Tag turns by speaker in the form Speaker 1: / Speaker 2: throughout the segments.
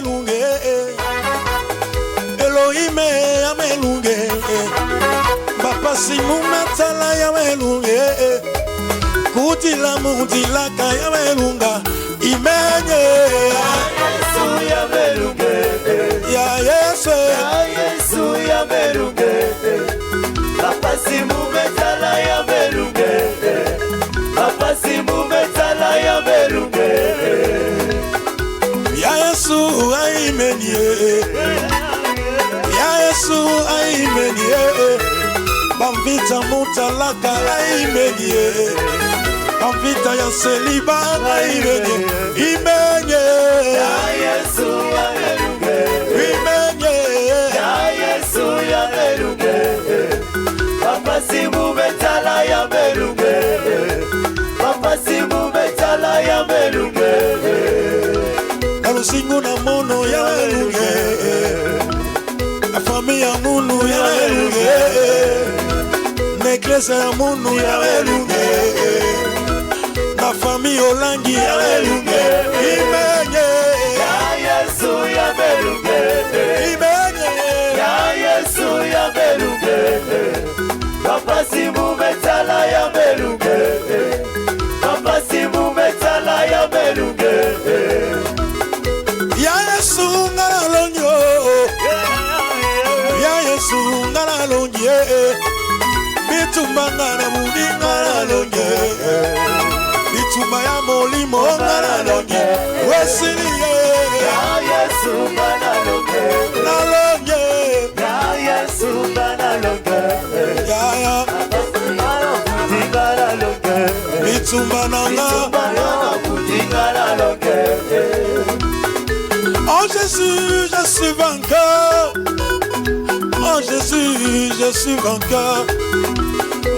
Speaker 1: melunge. Elohim ya melunge. Papa simumatala ya melunge. Kutila mutila kaya melunga. Imenye
Speaker 2: Yesu ya melunge.
Speaker 1: ya Yesu
Speaker 2: Ya melunge. Papa simumatala ya melunge. Papa simumatala ya melunge.
Speaker 1: ya Yesu aimenye. Ya Yesu aimenye. Bambita mutalaka aimenye. Bambita ya seliba aimenye. Imenye
Speaker 2: Ya Yesu ya melunge.
Speaker 1: Imenye
Speaker 2: Ya Yesu ya melunge. Papa simumatala ya melunge. Papa simumatala ya melunge.
Speaker 1: Kalusingu na mono ya melunge. La famille ya munu ya melunge. Necklace ya munu ya melunge. La famille olangi ya melunge. Imenye
Speaker 2: Ya Yesu ya melunge.
Speaker 1: Imenye
Speaker 2: Ya Yesu ya melunge. Papa simumatala ya melunge. Papa simumatala ya melunge.
Speaker 1: ya Yesu ngala lonyo. Ya Yesu ngala lonye. Bitumba ngala mudi ngala lonye. Bitumba ya molimo ngala lonye. Wesiliye
Speaker 2: Ya Yesu banalonge.
Speaker 1: na lonye.
Speaker 2: Ya Yesu banalonge.
Speaker 1: Ya ya
Speaker 2: Tingala-longe.
Speaker 1: bitumba nanga.
Speaker 2: Tingala-longe.
Speaker 1: Oh Jésus, je suis vainqueur. Oh Jésus, je suis vainqueur.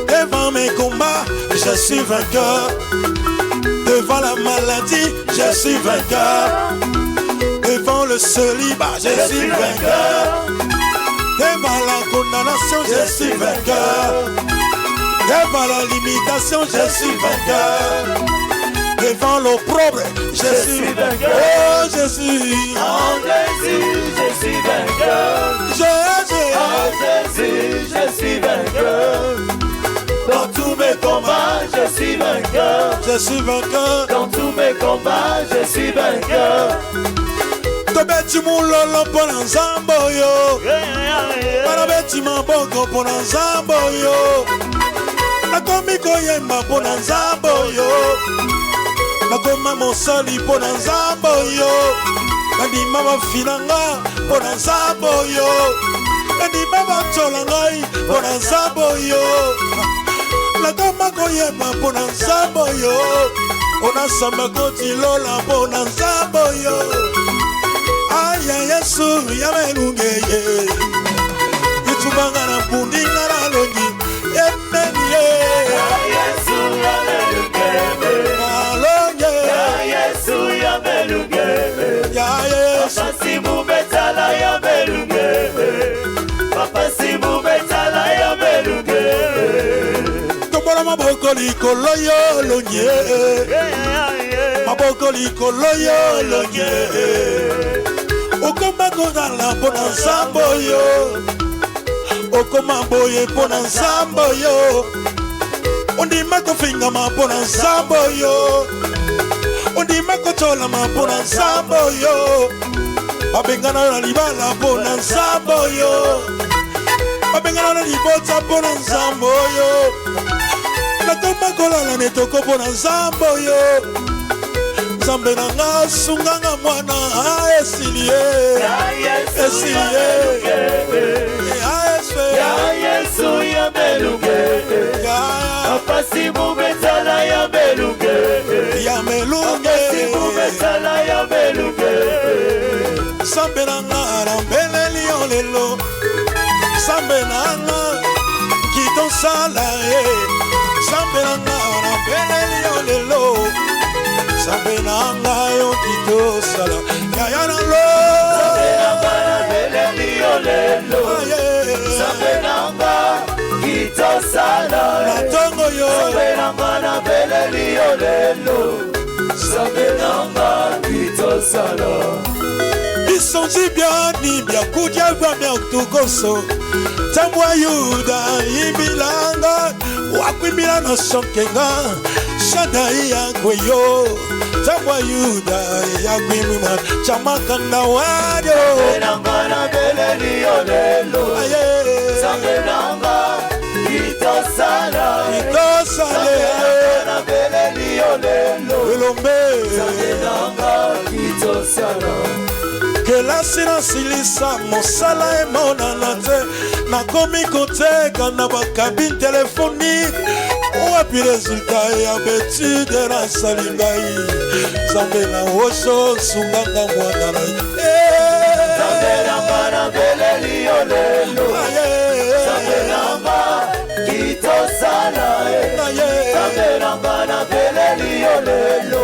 Speaker 1: Devant mes combats, je suis vainqueur. Devant la maladie, je suis vainqueur. Devant le célibat, je suis vainqueur. Devant la condamnation, je suis vainqueur. Devant la limitation, je suis vainqueur. Devant l'opprobre, je suis vainqueur. Oh Jésus,
Speaker 2: En Jésus, je suis vainqueur.
Speaker 1: Jésus,
Speaker 2: En Jésus, je suis vainqueur. Dans tous mes combats, je suis vainqueur.
Speaker 1: je suis vainqueur.
Speaker 2: Dans tous mes combats, je suis vainqueur.
Speaker 1: Tobeti mulolo pona nzambo yo. Parabeti maboko pona nzambo yo. Nakomi koyemba pona nzambo yo. Nakoma mosali pona nzambo yo. Nandima bafinanga pona nzambo yo. Nandima batsola ngai pona nzambo yo. Nakoma koyemba pona nzambo yo. Ona samba koti lola pona nzambo yo. Aya Yesu ya melunge ye. Itubanga na pundinga na longi. Emenye
Speaker 2: Ya Yesu ya melunge.
Speaker 1: na longe.
Speaker 2: Ya Yesu ya melunge.
Speaker 1: Ya Yesu
Speaker 2: Papa simumatala ya melunge. Papa simumatala ya melunge.
Speaker 1: Tobola maboko likolo yo longe. Maboko likolo yo longe. Okoma kodala pona nzambo yo. Okoma boye pona nzambo yo. Ondima kofingama pona nzambo yo. Ondima kotolama pona nzambo yo. Babengana na libala pona nzambo yo. Babengana na libota pona nzambo yo. Nakoma kolala netoko pona nzambo yo. Nzambe nanga sunganga mwana esilie.
Speaker 2: Ya Yesu ya
Speaker 1: Esilie.
Speaker 2: melunge. Ya Yesu ya melunge. Papa simumatala ya melunge.
Speaker 1: Ya melunge.
Speaker 2: Simumatala ya melunge.
Speaker 1: Nzambe nanga arambeleli yo lelo. Nzambe nanga kitosala ye. Nzambe nanga arambeleli yo lelo. Nzambe nanga yo kitosala. Yaya na lo.
Speaker 2: Nzambe nanga arambeleli yo lelo. Nzambe nanga kitosala.
Speaker 1: Na tongo yo.
Speaker 2: Nzambe nanga arambeleli yo lelo. Nzambe nanga kitosala.
Speaker 1: Bisonzi biani biakudia vya utugoso Tambwa yuda ibilanga Wakwimila no sonkenga Shadai ya kweyo Tambwa yuda ya kwimima Chamakanda wadio
Speaker 2: Nangana bele liolelo Sangenanga Itosala
Speaker 1: Itosale
Speaker 2: Nangana bele liolelo
Speaker 1: Wilombe
Speaker 2: Sangenanga Itosala
Speaker 1: Kelasi na silisa mosala emonana te Nakomi koteka na bakabine telefonique Wapi resultat ya betude na salingai Zambe na osho sunganga mwana na
Speaker 2: Zambe nanga bele liolelo Zambe nanga kitosala Zambe nanga bele liolelo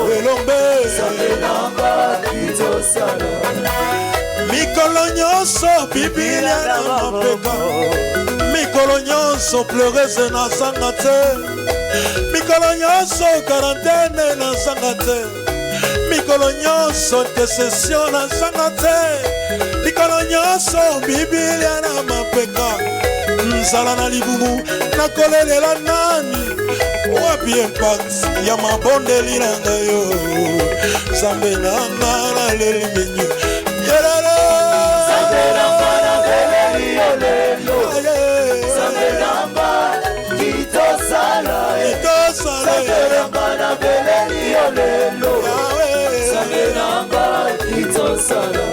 Speaker 2: Zambe nanga kitosala
Speaker 1: Mikolo nyonso Biblia na mapeka Mikolo nyonso pleureuse na zanga te Mikolo nyonso quarantaine na zanga te Mikolo nyonso intercession na zanga te Mikolo nyonso Biblia na mapeka Nzala na libumu na kolelela nani Wapi impact ya mabondeli na ngayo Zambe na ngana leli menyu
Speaker 2: Zambe nanga bele liolelo Zambe nanga kitosala Zambe nanga bele liolelo Zambe nanga kitosala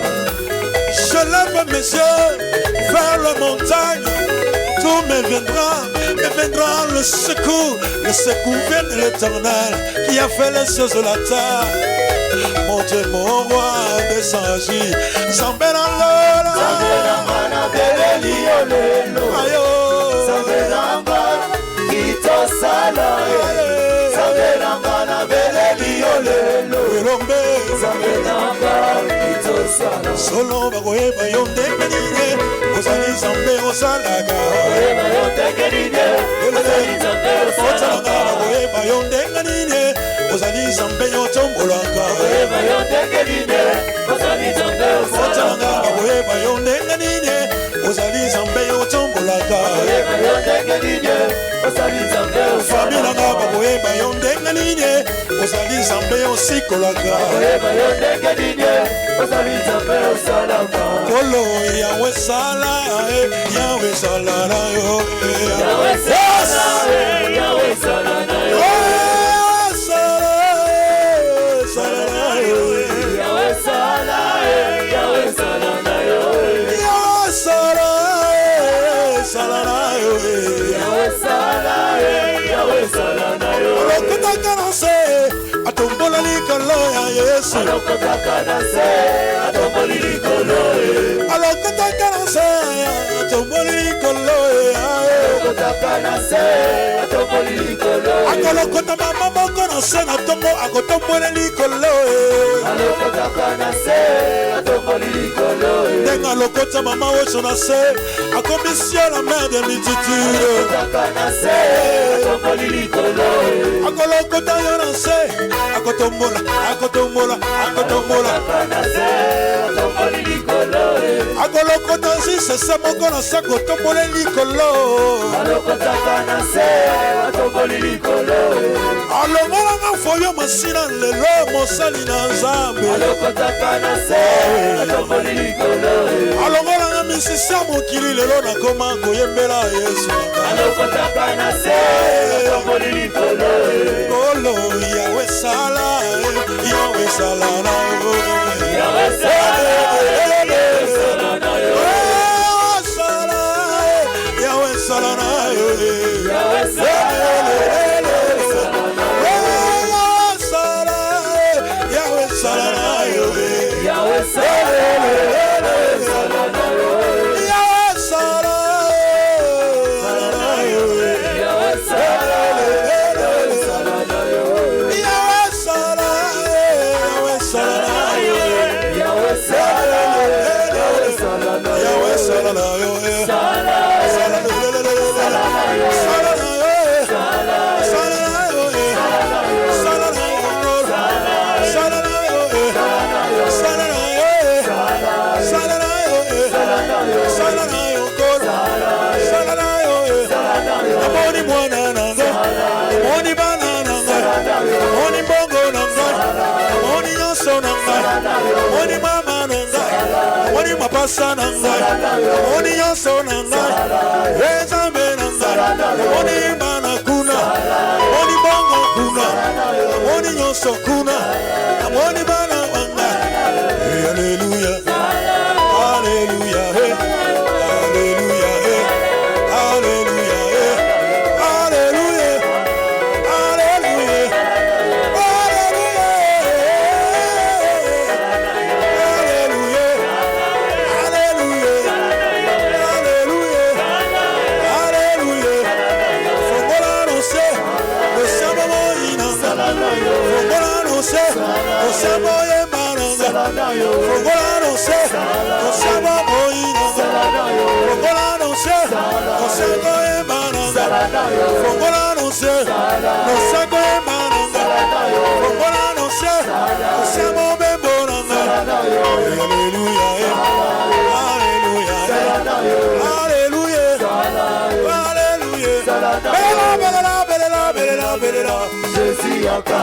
Speaker 1: Je lève mes yeux vers la montagne Tout me viendra le secours vient de l'Éternel Qui a fait les cieux de la terre Mon Dieu, mon roi, descend agir Zambe nanga
Speaker 2: bele liolelo Zambe nanga kitosala Zambe nanga bele liolelo Zambe nanga kitosala
Speaker 1: Solo bakoyeba yo ndenge nini Ozali Zambe osalaka
Speaker 2: Bakoyeba yo ndenge nini Ozali Zambe osalaka
Speaker 1: Bakoyeba yo ndenge nini Ozali Zambe otombolaka
Speaker 2: Bakoyeba yo ndenge nini Ozali Zambe osalaka
Speaker 1: Bakoyeba yo ndenge nini Ozali Zambe otombolaka
Speaker 2: Bakoyeba yo ndenge nini Ozali Zambe osalaka
Speaker 1: Famila nga bakoyeba yo ndenge nini Ozali Zambe osikolaka
Speaker 2: Bakoyeba yo ndenge nini Ozali Zambe osalaka
Speaker 1: Kolo Yahweh sala Yahweh sala na yo
Speaker 2: Yahweh sala Yahweh sala na yo
Speaker 1: Sala na yo
Speaker 2: Yahweh sala Yahweh sala na yo
Speaker 1: Yahweh sala na yo
Speaker 2: Yahweh sala Yahweh sala na yo
Speaker 1: Alokotaka na se atombola likolo ya Yesu
Speaker 2: Alokotaka na se atomboli likolo
Speaker 1: Alokotaka na se atomboli likolo
Speaker 2: Alokotaka na se atomboli likolo
Speaker 1: Akolokota mama moko na se na tombo akotombola likolo
Speaker 2: Alokotaka na se atomboli likolo
Speaker 1: Nenga lokota mama ocho na se akomisio la mer de multitude
Speaker 2: Alokotaka na se atomboli likolo
Speaker 1: Akolokota yo na se akotombola
Speaker 2: Alokotaka na se atomboli likolo
Speaker 1: Akolokota sese moko na se akotombola likolo
Speaker 2: Alokotaka na se atomboli likolo
Speaker 1: Alongola nga foyo masina lelo mosali na Nzambe
Speaker 2: Alokotaka na se atomboli likolo
Speaker 1: Alongola nga misisa mokili lelo nakoma koyembela Yesu
Speaker 2: Alokotaka na se atomboli likolo
Speaker 1: Kolo Yahweh sala Yahweh sala na yo
Speaker 2: Yahweh sala Yahweh sala na yo
Speaker 1: Yahweh sala na yo
Speaker 2: Yahweh sala
Speaker 1: Yahweh sala na yo
Speaker 2: Yahweh sala sala na yo
Speaker 1: Yahweh sala na yo
Speaker 2: Yahweh sala sala na yo
Speaker 1: Yahweh sala pasa na ngai namoni nyonso na ngai Nzambe na ngai namoni mana kuna namoni bongo kuna namoni nyonso kuna namoni bana na ngai Hallelujah Hallelujah Hallelujah Hallelujah Hallelujah Hallelujah
Speaker 2: Jésus yaka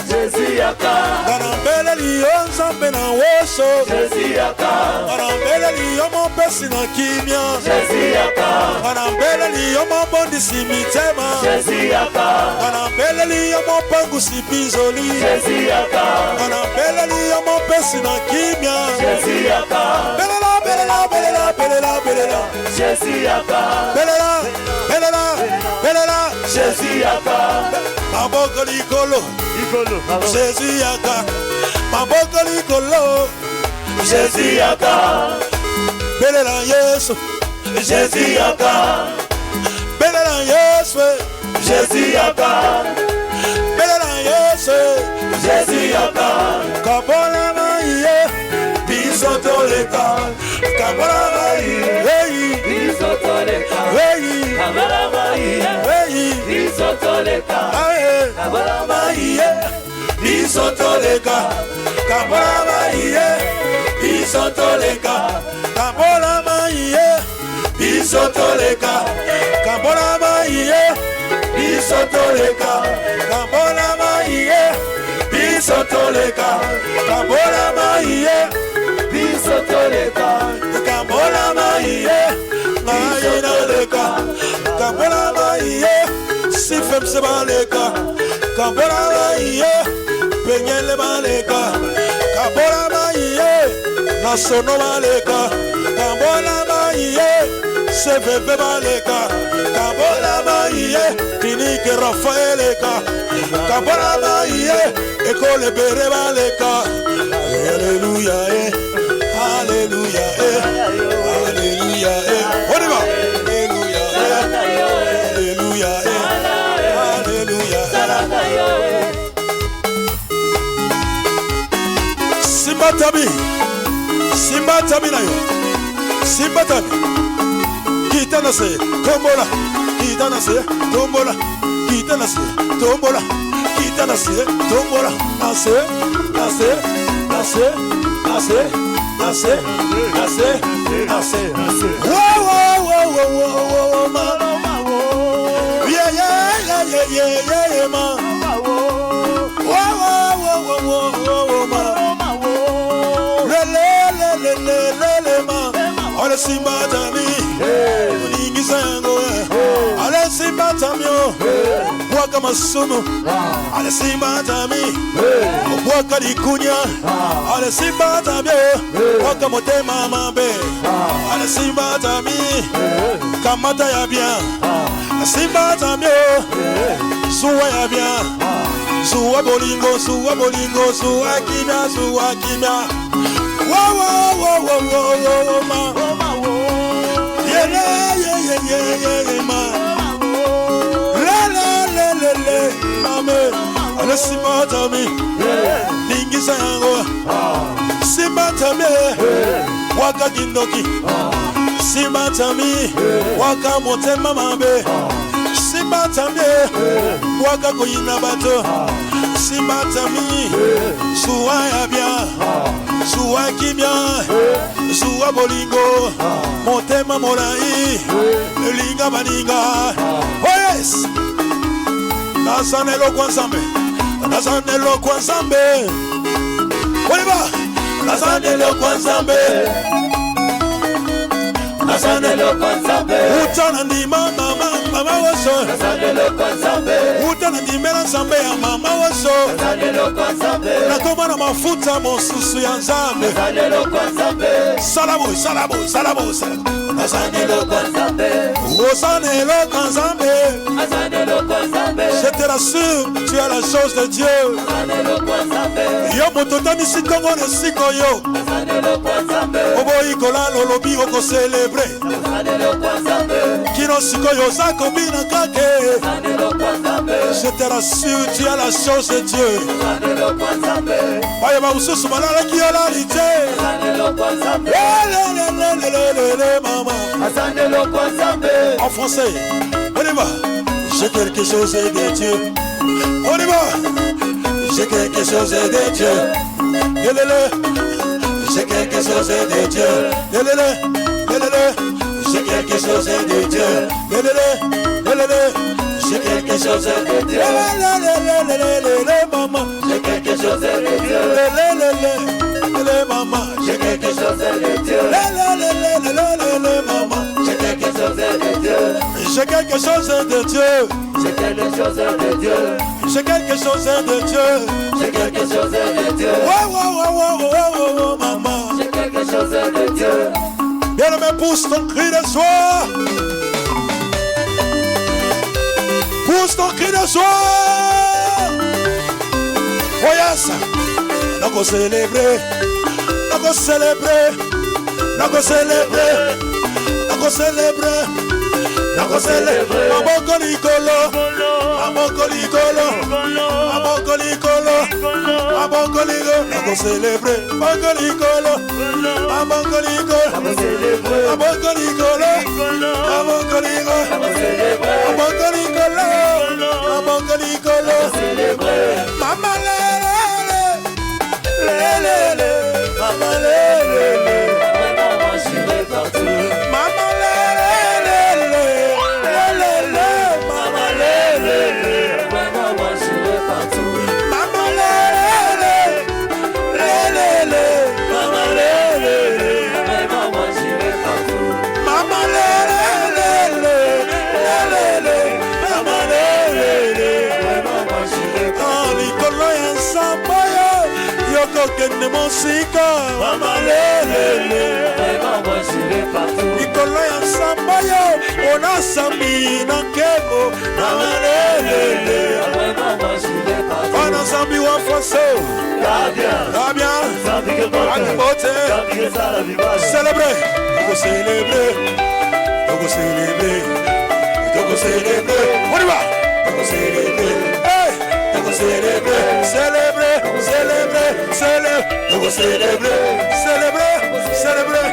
Speaker 2: Jésus yaka
Speaker 1: Banambele liyo Nzambe na woso
Speaker 2: Jésus yaka
Speaker 1: Banambele liyo mopesi na kimia
Speaker 2: Jésus yaka
Speaker 1: Banambele liyo mobondisi mitema
Speaker 2: Jésus yaka
Speaker 1: Banambele liyo mopangusi pinzoli
Speaker 2: Jésus yaka
Speaker 1: Banambele liyo mopesi na kimia
Speaker 2: Jésus yaka
Speaker 1: Belela belela belela belela belela
Speaker 2: Jésus yaka
Speaker 1: belela belela belela
Speaker 2: Jésus yaka
Speaker 1: maboko likolo Jésus yaka maboko likolo
Speaker 2: Jésus yaka
Speaker 1: belela Yesu
Speaker 2: Jésus yaka
Speaker 1: belela Yesu
Speaker 2: Jésus yaka
Speaker 1: belela Yesu
Speaker 2: Jésus yaka
Speaker 1: kabola maiye
Speaker 2: biso toleka
Speaker 1: kabola maiye
Speaker 2: biso toleka kabala maiye biso toleka kabala maiye
Speaker 1: biso toleka kabola maiye biso toleka kabola maiye biso toleka kabola maiye biso toleka kabola maiye biso toleka kabola maiye
Speaker 2: biso toleka
Speaker 1: kabola maiye maina leka kabola maiye sifem se baleka kabola maiye penyele baleka kabola maiye nasono baleka kabola maiye sevebe baleka kabola maiye klinike rafaeleka kabola maiye ekole bere baleka Hallelujah Hallelujah Hallelujah on y va Hallelujah Hallelujah Hallelujah Simba tabi na yo Simba tabi kita na se tombola kita na se tombola kita na se tombola kita na se tombola na se wow ma yeah ma wow ma le ma ole simba tami uningi sango ole simba tamyo waka masuno ole simba tami waka likunya ole simba tamyo waka motema mabe ole simba tami kamata ya bien simba tamyo suwa ya bien suwa bolingo suwa kimia wow ma yeah ma le mame ale simba tami ningi sango simba tami waka kindoki simba tami waka motema mabe simba tami waka koyina bato simba tami suwa ya bien suwa kimia suwa bolingo motema molai linga baninga oh yes nazanelo kwa nzambe on y va Nazanelo kwa Nzambe.
Speaker 2: Nazanelo kwa Nzambe.
Speaker 1: Utana ndima mama woso.
Speaker 2: Nazanelo kwa Nzambe.
Speaker 1: Utana ndimela Nzambe ya mama woso.
Speaker 2: Nazanelo kwa Nzambe.
Speaker 1: Nakoma na mafuta mosusu ya Nzambe.
Speaker 2: Nazanelo kwa Nzambe.
Speaker 1: Salabo.
Speaker 2: Nazanelo kwa Nzambe.
Speaker 1: Osanelo kwa Nzambe.
Speaker 2: Nazanelo kwa Nzambe.
Speaker 1: Je te rassure, tu as la chose de Dieu.
Speaker 2: Nazanelo kwa Nzambe.
Speaker 1: Yo mototani sikongo ne sikoyo.
Speaker 2: Nazanelo kwa Nzambe.
Speaker 1: Obo ikola lolobi oko célébrer.
Speaker 2: Nazanelo kwa Nzambe.
Speaker 1: Kino sikoyo zako bina kake.
Speaker 2: Nazanelo kwa Nzambe.
Speaker 1: Je te rassure, tu as la chose de Dieu.
Speaker 2: Nazanelo kwa Nzambe.
Speaker 1: Baye ba ususu balala kiyolalite.
Speaker 2: Nazanelo kwa Nzambe.
Speaker 1: Mama.
Speaker 2: Nazanelo kwa Nzambe.
Speaker 1: En français, on y va. J'ai quelque chose de Dieu. On y va. J'ai quelque chose de Dieu. J'ai quelque chose de Dieu. J'ai quelque chose de Dieu. J'ai quelque chose de Dieu. Maman.
Speaker 2: J'ai quelque chose de Dieu.
Speaker 1: Maman.
Speaker 2: J'ai quelque chose de Dieu.
Speaker 1: Maman.
Speaker 2: J'ai quelque chose de Dieu.
Speaker 1: J'ai quelque chose de Dieu.
Speaker 2: J'ai quelque chose de Dieu.
Speaker 1: J'ai quelque chose de Dieu.
Speaker 2: J'ai quelque chose de Dieu.
Speaker 1: Wow, maman.
Speaker 2: J'ai quelque chose de Dieu.
Speaker 1: Bien-aimé, pousse ton cri de joie. Pousse ton cri de joie. Oh yes. Nous allons célébrer. Nous allons célébrer. Nous allons célébrer. Nous allons célébrer. Nous allons célébrer. Maboko likolo. Maboko likolo. Maboko likolo. Maboko likolo. Nous allons célébrer. Maboko likolo. Maboko likolo. Maboko likolo. Maboko likolo. Maboko likolo. Maboko likolo. Mama lele. Lele. Mama lele.
Speaker 2: Vraiment, je vais partout.
Speaker 1: Mama lele. Lele. Mama lele.
Speaker 2: Vraiment, moi, je vais partout.
Speaker 1: Mama lele. Lele. Mama lele.
Speaker 2: Vraiment, moi, je vais partout.
Speaker 1: Mama lele. Lele. Mama lele.
Speaker 2: Vraiment, moi, je vais partout.
Speaker 1: Likolo ya Nzambe yokokende mosika. Mama lele.
Speaker 2: Vraiment, moi, je vais partout.
Speaker 1: Likolo ya Nzambe onasambi na nkebo. Mama lele.
Speaker 2: Vraiment, moi, je vais partout.
Speaker 1: Wana Nzambi wa faso. Ah bien. Animote. Célébrer. Togo célébrer. Togo célébrer. Togo célébrer. On y va. Togo célébrer. Hey. Togo célébrer. Célébrer. Célébrer. Célébrer. Togo célébrer. Célébrer. Célébrer.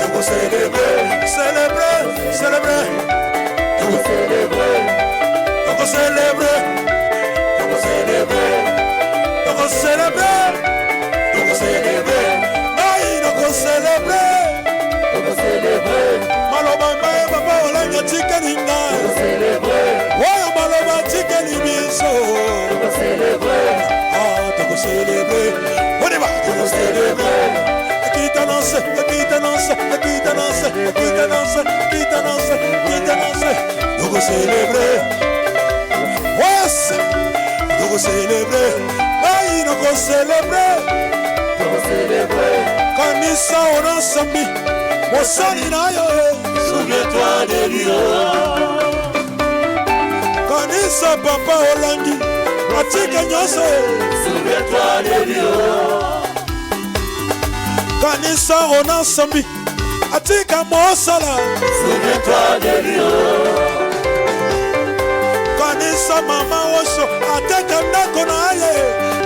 Speaker 1: Togo célébrer. Célébrer. Célébrer. Togo célébrer. Togo célébrer. Togo célébrer. Togo célébrer. Togo célébrer. Aïe, Togo célébrer.
Speaker 2: Togo célébrer.
Speaker 1: Maloba mbaye papa olanga tikalinga.
Speaker 2: Togo célébrer.
Speaker 1: Oyo maloba tikali biso.
Speaker 2: Togo célébrer.
Speaker 1: Ah, Togo célébrer. On y va. Togo célébrer. Quitte danse, quitte danse, quitte danse, quitte danse, quitte danse, quitte danse. Togo célébrer. Yes. Togo célébrer. Aïe, Togo célébrer.
Speaker 2: Togo célébrer.
Speaker 1: Kanisa onasambi. Mosali na yo.
Speaker 2: Souviens-toi de lui.
Speaker 1: Kanisa papa olangi. Atika nyonso.
Speaker 2: Souviens-toi de lui.
Speaker 1: Kanisa onasambi. Atika mosala.
Speaker 2: Souviens-toi de lui.
Speaker 1: Kanisa mama osho. Ateka ndako na ye.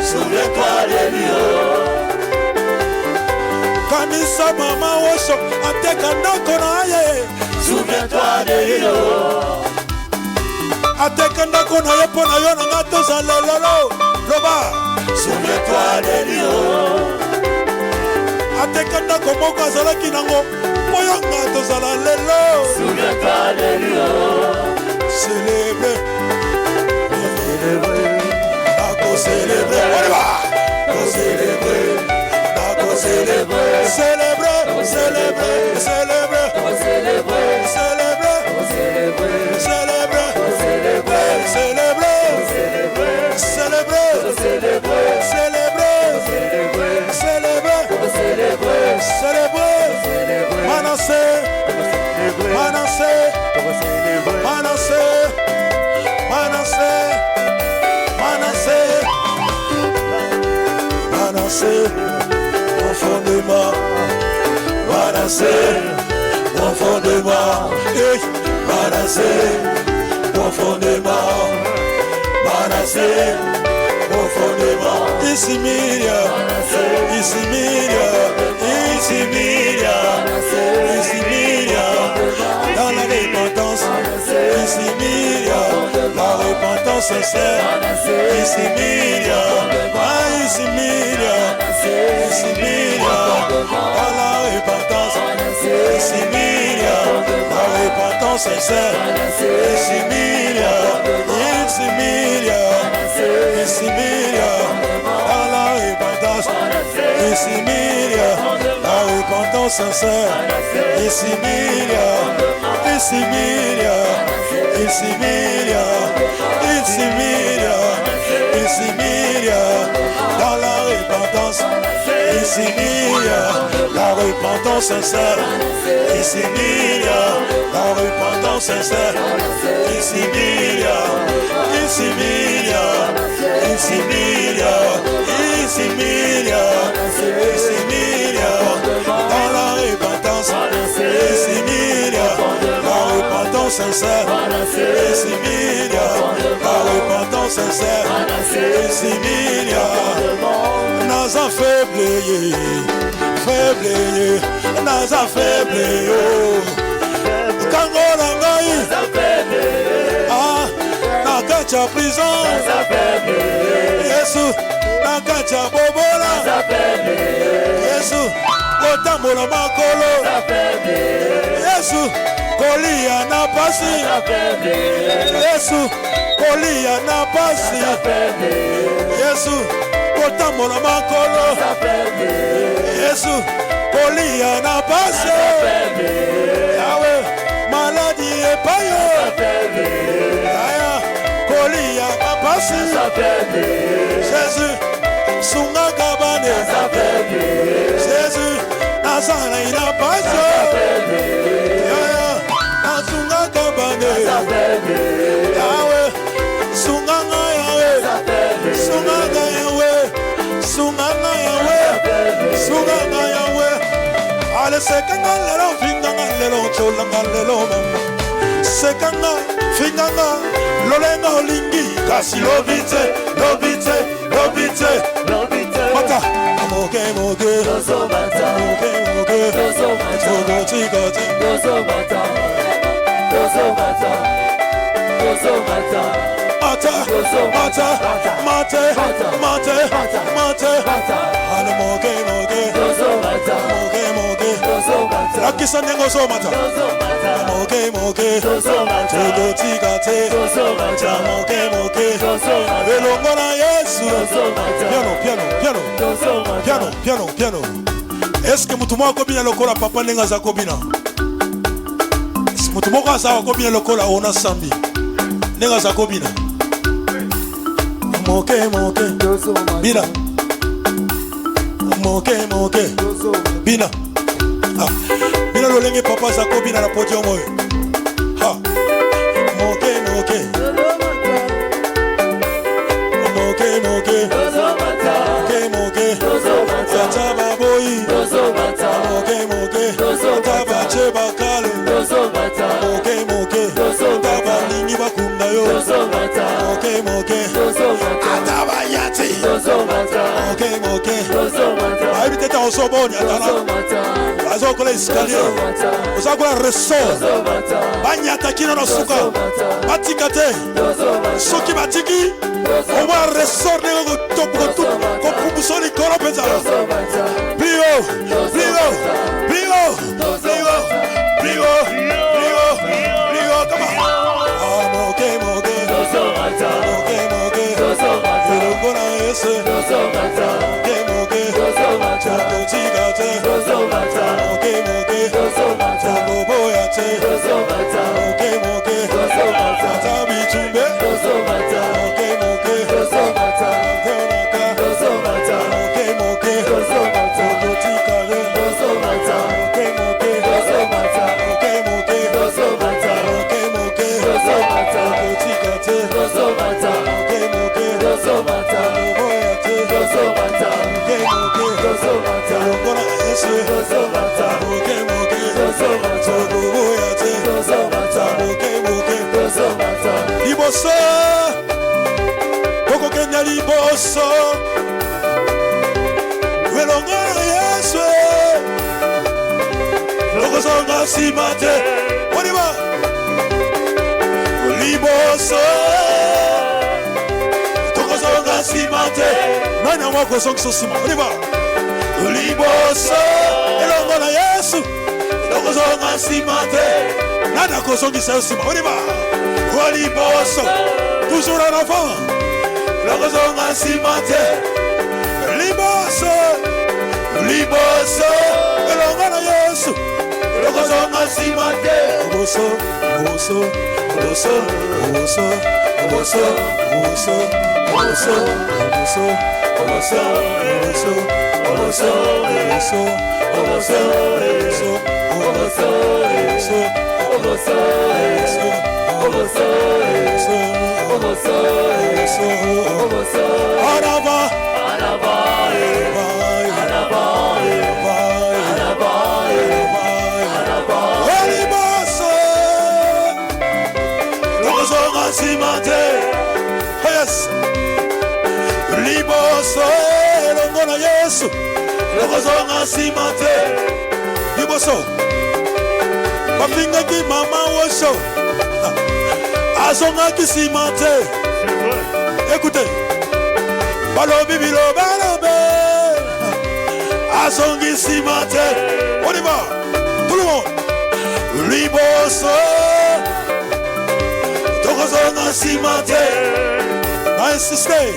Speaker 2: Souviens-toi de lui.
Speaker 1: Kanisa mama osho. Ateka ndako na ye.
Speaker 2: Souviens-toi de lui.
Speaker 1: Ateka ndako na ye pona yo na nga tozala lelo. Loba.
Speaker 2: Souviens-toi de lui.
Speaker 1: Ateka ndako moko azalaki nango. Moyo nga tozala lelo.
Speaker 2: Souviens-toi de lui.
Speaker 1: Célébrer. Célébrer. Nako célébrer. On y va. Nako célébrer. Nako célébrer, célébrer, célébrer, célébrer, célébrer, célébrer, célébrer, célébrer, célébrer, célébrer, Manasseh, Manasseh, Manasseh, Manasseh, Manasseh, Manasseh, profondément, Manasseh, profondément, Manasseh, profondément, Manasseh, profondément, ici Miria, ici Miria, ici Miria, ici Miria, dans la repentance, ici Miria, la repentance sincère, ici Miria, ici Miria, ici Miria, dans la repentance, ici Miria, la repentance sincère, ici Miria, ici Miria, ici Miria, dans la repentance, ici Miria, la repentance sincère, ici Miria, ici Miria, ici Miria, ici Miria, ici Miria, dans la repentance, ici Miria, la repentance sincère, ici Miria, la repentance sincère, ici Miria, ici Miria, ici Miria, ici Miria, ici Miria, dans la repentance, ici Miria, la repentance sincère, ici Miria, la repentance sincère, ici Miria, Naza faible, faible, Naza faible, Kangola ngai, nakacha prison, Yesu, nakacha bobola, Yesu, kotambola makolo, Yesu, kolia na pasi, Yesu, kolia na pasi, Yesu, kotambola makolo, Yesu, kolia na pasi, Yahweh, maladie epayo, Aya, kolia na pasi, Jésus, sunga kabane, Jésus, nazana ina pasi, Aya, nasunga kabane, Yahweh, sunga Yahweh, sunga Yahweh, sunga Yahweh, sunga Yahweh. Ale sekanga lelo finganga lelo cholanga lelo mama. Sekanga finganga lolenga olingi kasi lobite lobite lobite lobite mata moke moke dozo mata moke moke dozo mata goti goti dozo mata dozo mata dozo mata mata mata mate mate mate ale moke moke dozo mata moke moke dozo mata akisa nengo zo mata moke moke dozo mata goti goti dozo mata moke moke dozo mata elongola Yesu piano piano piano piano piano piano. Est-ce que mutu moko bina lokola papa nenga za kobina? Mutu moko za kobina lokola ona sambi nenga za kobina moke moke bina moke moke bina bina lolenge papa za kobina na podium oyo ha moke moke moke moke moke moke tata baboyi moke moke taba cheba kale moke moke taba lingi bakunda yo moke moke ataba yati moke moke aibi teta osoboni atana azokola escalier ozakola ressort banyata kino na suka batika te soki batiki owa ressort nengo kopubuso likolo penza plio plio plio plio plio plio plio kama moke moke moke moke elongo na Yesu moke moke choko chigate Liboso, Koko Kenya Liboso, Welonga Yesu, Lokosonga Simate, Oniba, Liboso, Lokosonga Simate, Nana wako song sosima, Oniba, Liboso, Welonga Yesu, Lokosonga Simate, Nana kosongi sosima, Oniba. Liboso, toujours un enfant. Le raison à cimenter. Liboso, Liboso, le long à Yesu. Le raison à cimenter. Oboso, Oboso, Oboso, Oboso, Oboso, Oboso, Oboso, Oboso, Oboso, Oboso, Oboso, Oboso, Oboso, Azonga qui cimenté. Écoutez. Balobi bilo balobe. Azongi cimenté. On y va. Tout le monde. Liboso. Togozonga cimenté. Insistez.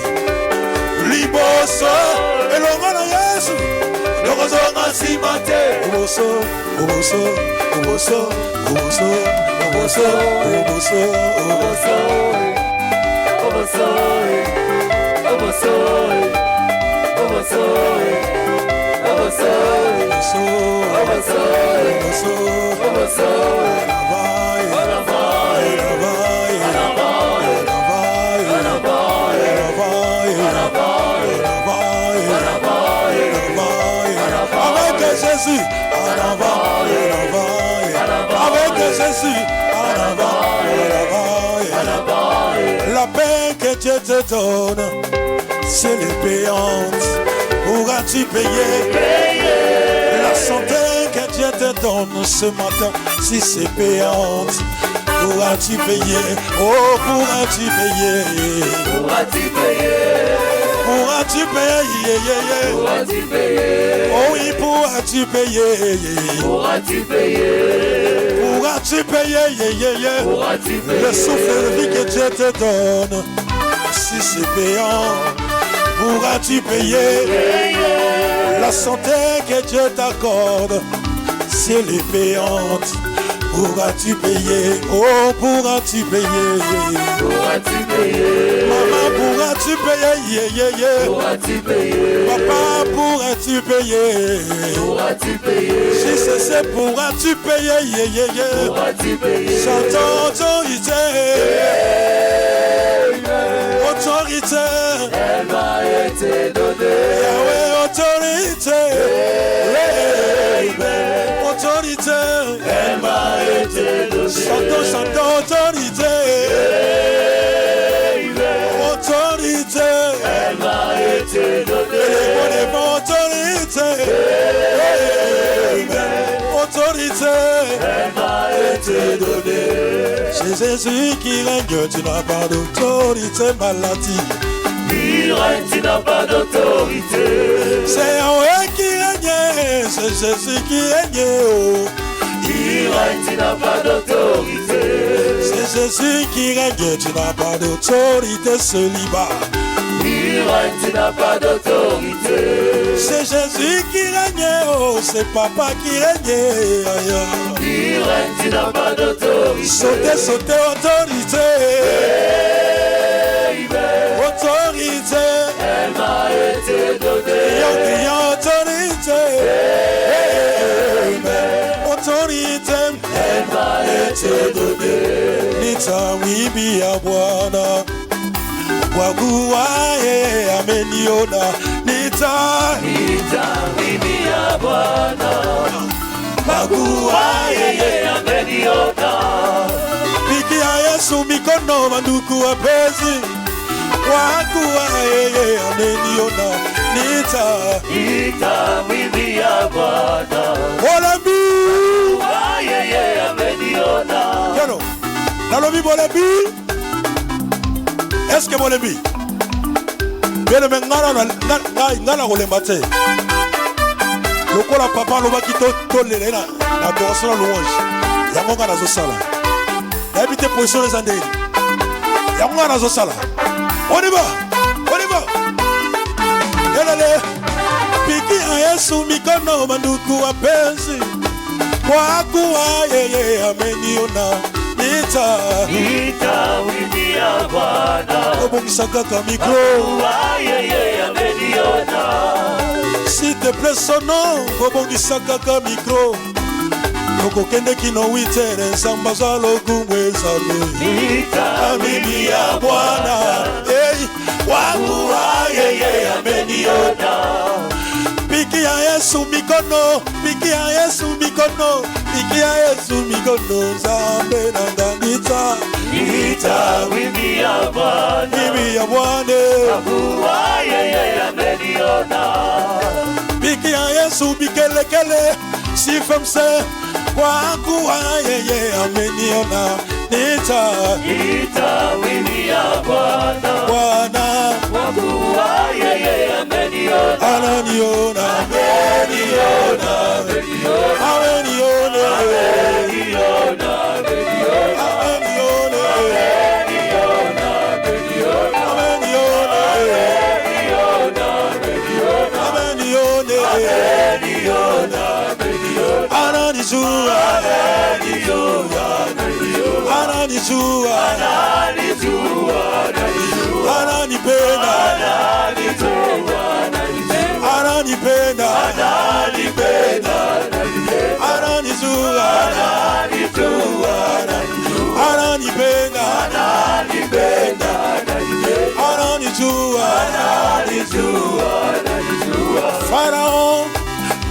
Speaker 1: Liboso. Et l'ongana Yesu. Togozonga cimenté. Oboso. Oboso. Oboso. Oboso. Oboso, Oboso, Oboso, Oboso, Oboso, Oboso, Oboso, Oboso, Oboso, avec Jésus, avec Jésus. La paix que Dieu te donne, c'est les payantes. Pourras-tu payer? La santé que Dieu te donne ce matin, si c'est payante, pourras-tu payer? Oh, pourras-tu payer?
Speaker 2: Pourras-tu payer?
Speaker 1: Pourras-tu payer?
Speaker 2: Pourras-tu payer?
Speaker 1: Oh oui, pourras-tu payer?
Speaker 2: Pourras-tu payer?
Speaker 1: Pourras-tu payer?
Speaker 2: Pourras-tu payer?
Speaker 1: Le souffle de vie que Dieu te donne, si c'est payant, pourras-tu payer? La santé que Dieu t'accorde, si elle est payante, pourras-tu payer? Oh, pourras-tu payer?
Speaker 2: Pourras-tu payer?
Speaker 1: Maman, pourras-tu payer?
Speaker 2: Pourras-tu payer?
Speaker 1: Papa, pourras-tu payer?
Speaker 2: Pourras-tu payer?
Speaker 1: Si c'est pourras-tu payer?
Speaker 2: Pourras-tu payer?
Speaker 1: J'entends autorité. Autorité.
Speaker 2: Elle m'a été donnée.
Speaker 1: Yahweh, autorité. Autorité.
Speaker 2: Elle m'a été donnée.
Speaker 1: Chantons, autorité. Autorité.
Speaker 2: Elle m'a été donnée.
Speaker 1: Autorité. Autorité.
Speaker 2: Elle m'a été donnée.
Speaker 1: C'est Jésus qui règne, tu n'as pas d'autorité, maladie.
Speaker 2: Il règne, tu n'as pas d'autorité.
Speaker 1: C'est Yahweh qui règne, c'est Jésus qui règne. Oh.
Speaker 2: Il règne, tu n'as pas d'autorité.
Speaker 1: C'est Jésus qui règne, tu n'as pas d'autorité, célibat.
Speaker 2: Il règne, tu n'as pas d'autorité.
Speaker 1: C'est Jésus qui règne, oh, c'est Papa qui règne.
Speaker 2: Il règne, tu n'as pas d'autorité.
Speaker 1: Sauter, sauter, autorité. Autorité.
Speaker 2: Elle m'a été donnée.
Speaker 1: Criant, autorité. Autorité.
Speaker 2: Elle m'a été donnée.
Speaker 1: Nita wibi ya Bwana. Wagua ameniona. Nita
Speaker 2: wibi ya Bwana. Wagua ameniona.
Speaker 1: Piki ya Yesu mikono manduku wapenzi. Wagua ameniona. Nita
Speaker 2: wibi ya Bwana.
Speaker 1: Bolebi.
Speaker 2: Wagua ameniona.
Speaker 1: Yano. Nalobi bolebi. Est-ce que bolebi? Bien le ngana kolemba te. Lokola papa lobaki to lele na adoration na louange. Yango ngana zo sala. Habite position les andeni. Yango ngana zo sala. On y va. On y va. Yelele. Piki ya Yesu mikono manduku wapenzi. Kwa kuwa yeye ameniona. Nita
Speaker 2: wibi ya Bwana.
Speaker 1: Obongisa kaka micro. S'il te plaît son nom. Obongisa kaka micro. Okokende kino witere nsamba za lokumwe zame.
Speaker 2: Nita
Speaker 1: wibi ya Bwana. Hey, wangu yeye ameniona. Piki ya Yesu mikono. Piki ya Yesu mikono. Piki ya Yesu mikono. Zambe nanga nita.
Speaker 2: wibi ya Bwana.
Speaker 1: Wibi ya Bwana.
Speaker 2: Wagua yeye ameniona.
Speaker 1: Piki ya Yesu bikelekele. Sifamse. Kwa kuwa yeye ameniona. Nita
Speaker 2: wibi ya Bwana.
Speaker 1: Bwana.
Speaker 2: Wagua yeye ameniona.
Speaker 1: Ananiona.
Speaker 2: Ameniona.
Speaker 1: Ameniona. Farao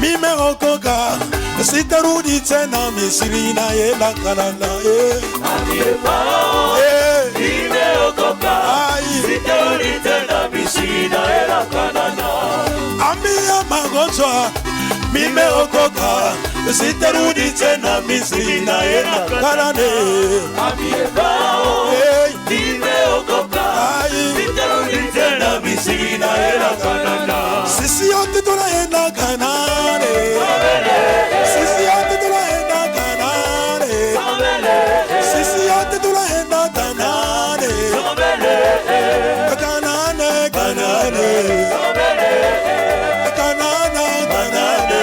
Speaker 1: mimeokoka sitarudi tena Misri na yenda Kanana.
Speaker 2: Nimeokoka sitarudi tena Misri na yenda Kanana.
Speaker 1: Ambia magonjwa mimeokoka sitarudi tena Misri na yenda Kanana.
Speaker 2: Nimeokoka sitarudi tena Misri na yenda Kanana.
Speaker 1: Sisi yote tunaenda Kanana. Sisi yote tunaenda Kanana. Sisi yote tunaenda Kanana. Kanana, Kanana. Kanana, Kanana.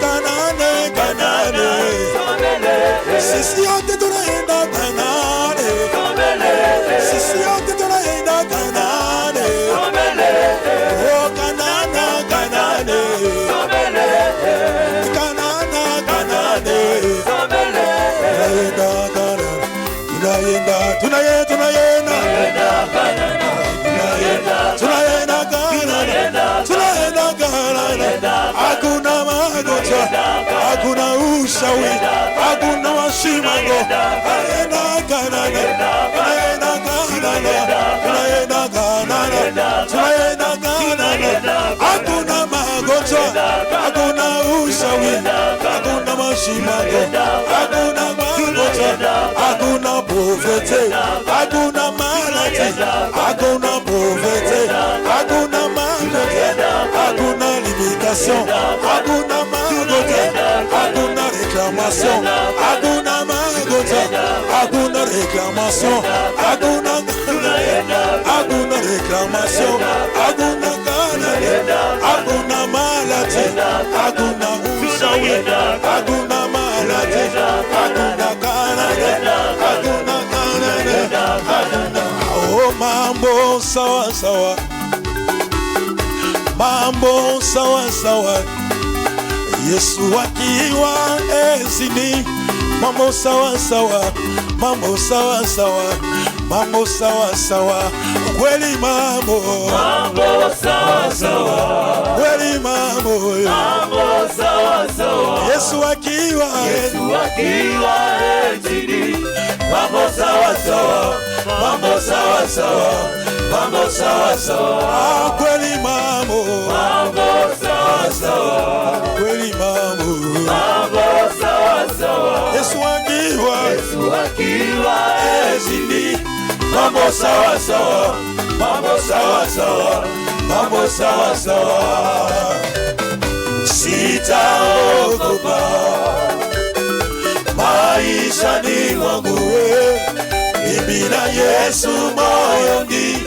Speaker 1: Kanana, Kanana. Sisi yote tunaenda Kanana. Sisi yote tunaenda Kanana. Oh, Kanana, Kanana. Kanana, Kanana. Tunaenda Kanana. Hakuna magonjwa, hakuna ushauri, hakuna washimango. Tunaenda Kanana. Hakuna magonjwa, hakuna ushauri, hakuna washimango, hakuna magonjwa, hakuna pauvreté, hakuna maladie, hakuna pauvreté, hakuna maladie, hakuna limitation, hakuna magonjwa, hakuna réclamation, hakuna magonjwa, hakuna réclamation, hakuna réclamation, aguna kanane, aguna malati, aguna usawe, aguna malati, aguna kanane, aguna kanane, aguna. Oh mambo sawa sawa, mambo sawa sawa. Yesu akiwa ezini, mambo sawa sawa, mambo sawa sawa, mambo sawa sawa, kweli mambo
Speaker 2: sawa sawa,
Speaker 1: kweli mambo
Speaker 2: sawa sawa.
Speaker 1: Yesu akiwa
Speaker 2: ezini, mambo sawa sawa, mambo sawa sawa, mambo sawa sawa,
Speaker 1: kweli mambo
Speaker 2: sawa sawa,
Speaker 1: kweli mambo
Speaker 2: sawa sawa.
Speaker 1: Yesu akiwa
Speaker 2: ezini, mambo sawa sawa, mambo sawa sawa, mambo sawa sawa. Sitaogopa maishani mwangu, mimi na Yesu moyoni,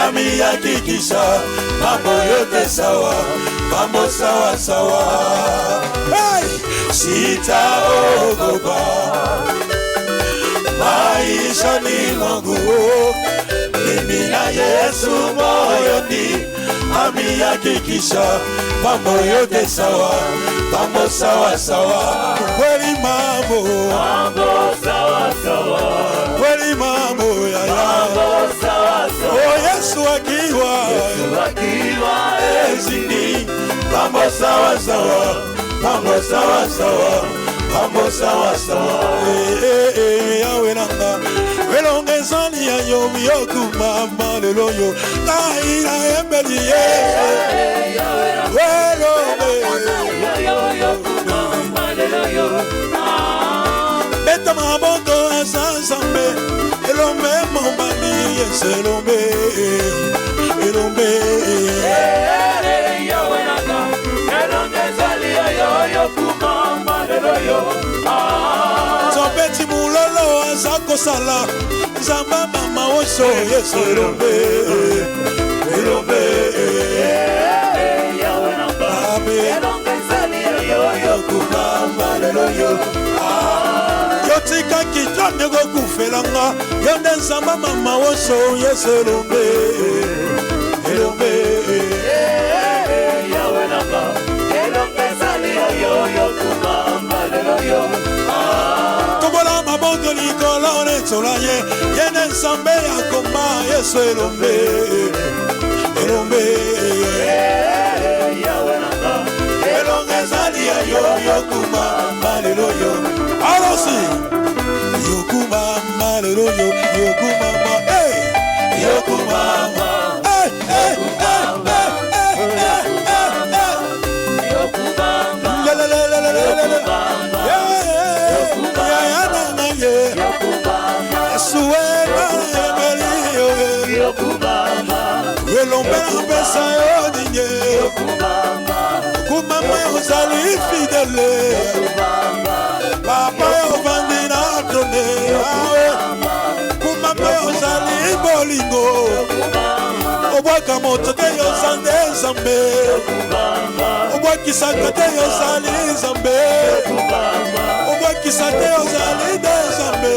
Speaker 2: amehakikisha mambo yote sawa, mambo sawa sawa. Hey! Sitaogopa maishani mwangu, mimi na Yesu moyoni, amehakikisha mambo yote sawa, mambo sawa sawa, kweli mambo sawa sawa, kweli mambo ya sawa sawa.
Speaker 1: Oh Yesu akiwa
Speaker 2: ezini, mambo sawa sawa, mambo sawa sawa, mambo sawa sawa.
Speaker 1: Yawe nanga welongezani ya yomi yokumama leloyo kaira embeli beta maboko asansambe elombe mombani yeselombe elombe
Speaker 2: yawe nanga welongezani ya yokumama leloyo.
Speaker 1: Zopeti mulolo azako sala zamba mama oso yeso elombe elombe
Speaker 2: yawe nanga welongezani ya yokumama leloyo.
Speaker 1: Yotika kitone go kufelanga yonde zamba mama oso yeso elombe elombe
Speaker 2: yawe nanga welongezani ya yokumama leloyo.
Speaker 1: Tobola mabongo likolo netolaye yene nsambe yakoma yeso elombe elombe
Speaker 2: yawe nanga
Speaker 1: elongezani ya yokumama leloyo. Alosi yokumama leloyo yokumama
Speaker 2: yokumama
Speaker 1: Welombera pesa yodinye kumama ozali fidèle papa ovandina tone kumama ozali bolingo obwaka moto te yozande nzambe obwakisaka te yozali nzambe obwakisa te yozali nde nzambe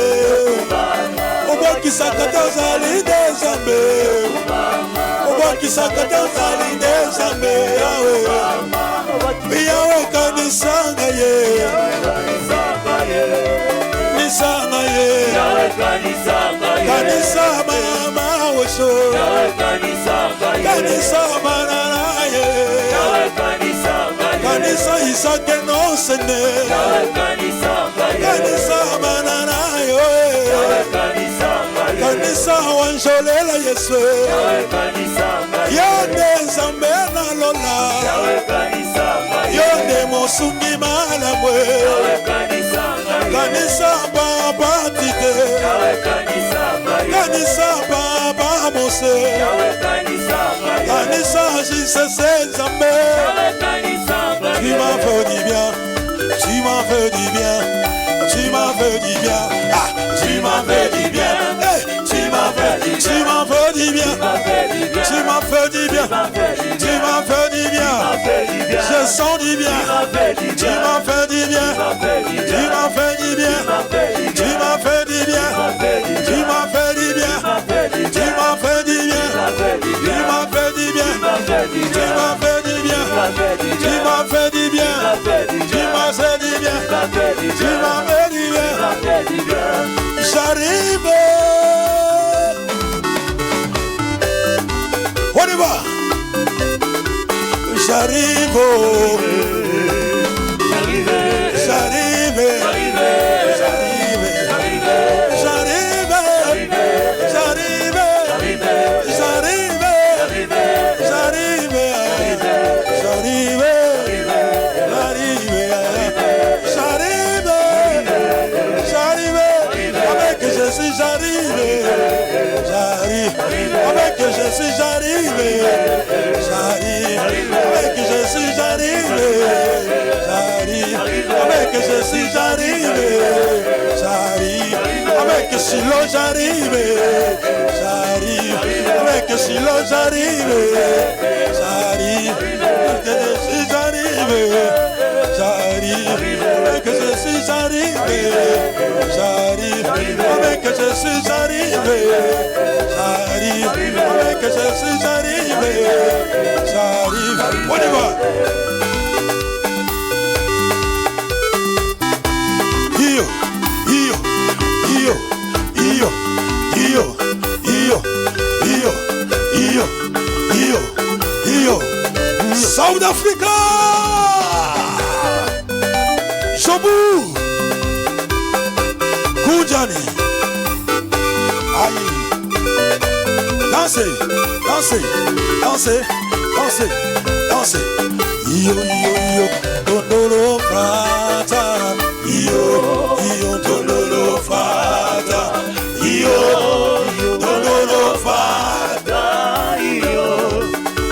Speaker 1: obwakisaka te yozali nde nzambe obwakisaka te yozali nde nzambe yawe yawe kanisanga ye nisanga ye kanisa mayama weso kanisa manana ye kanisa isake no sene kanisa manana yo kanisa wanjolela yesu yonde nzambe na lola yonde mosungi malamwe kanisa baba tite kanisa baba mose kanisa jisese nzambe. Tu m'as fait du bien, tu m'as fait du bien, tu m'as fait du bien, ah, tu m'as fait du bien, hey, tu m'as fait du bien, Tu m'as fait du bien. Tu m'as fait du bien. Je sens du bien. Tu m'as fait du bien. Tu m'as fait du bien. Tu m'as fait du bien. Tu m'as fait du bien. Tu m'as fait du bien. Tu m'as fait du bien. Tu m'as fait du bien. Tu m'as fait du bien. Tu m'as fait du bien. Tu m'as fait du bien. J'arrive. On y va. J'arrive. J'arrive. Avec Jésus j'arrive, j'arrive, avec Jésus j'arrive, j'arrive, avec Jésus j'arrive, j'arrive, avec Silo j'arrive, j'arrive, avec Silo j'arrive, j'arrive, avec Jésus j'arrive, j'arrive, avec Jésus j'arrive, j'arrive, avec Jésus j'arrive, j'arrive, avec Jésus j'arrive, j'arrive. On y va. Io, io, io, io, io, io, io, io, io, io. South Africa. Shobu. Kujani. Aïe. Dansez, dansez, dansez, dansez, dansez. Io, io, io, tondolo frata. Io, io, tondolo frata. Io, tondolo frata. Io,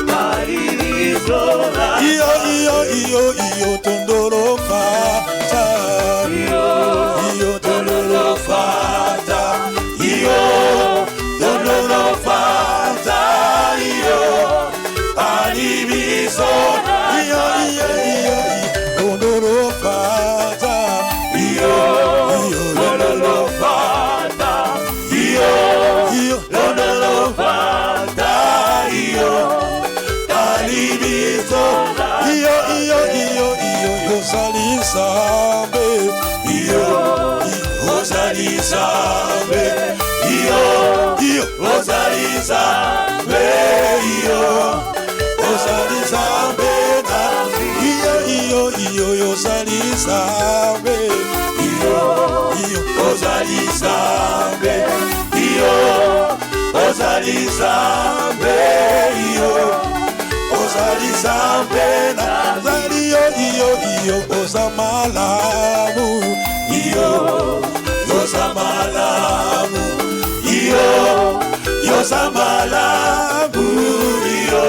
Speaker 1: marisola. Io, io, io, io, tondolo frata. Io, io, tondolo frata. Io, tondolo frata. Io, aliviso. Io, io, io, tondolo frata. Io, tondolo frata. Io, tondolo frata. Io, aliviso. Io, salisabe. Io, salisabe. Io, salisabe. Io, salisabe. Io, salisabe. Io, salisabe. Io, salisabe. Io, salisabe. Io, osamalamu. Io, osamalamu. Io, osamalamu. Io,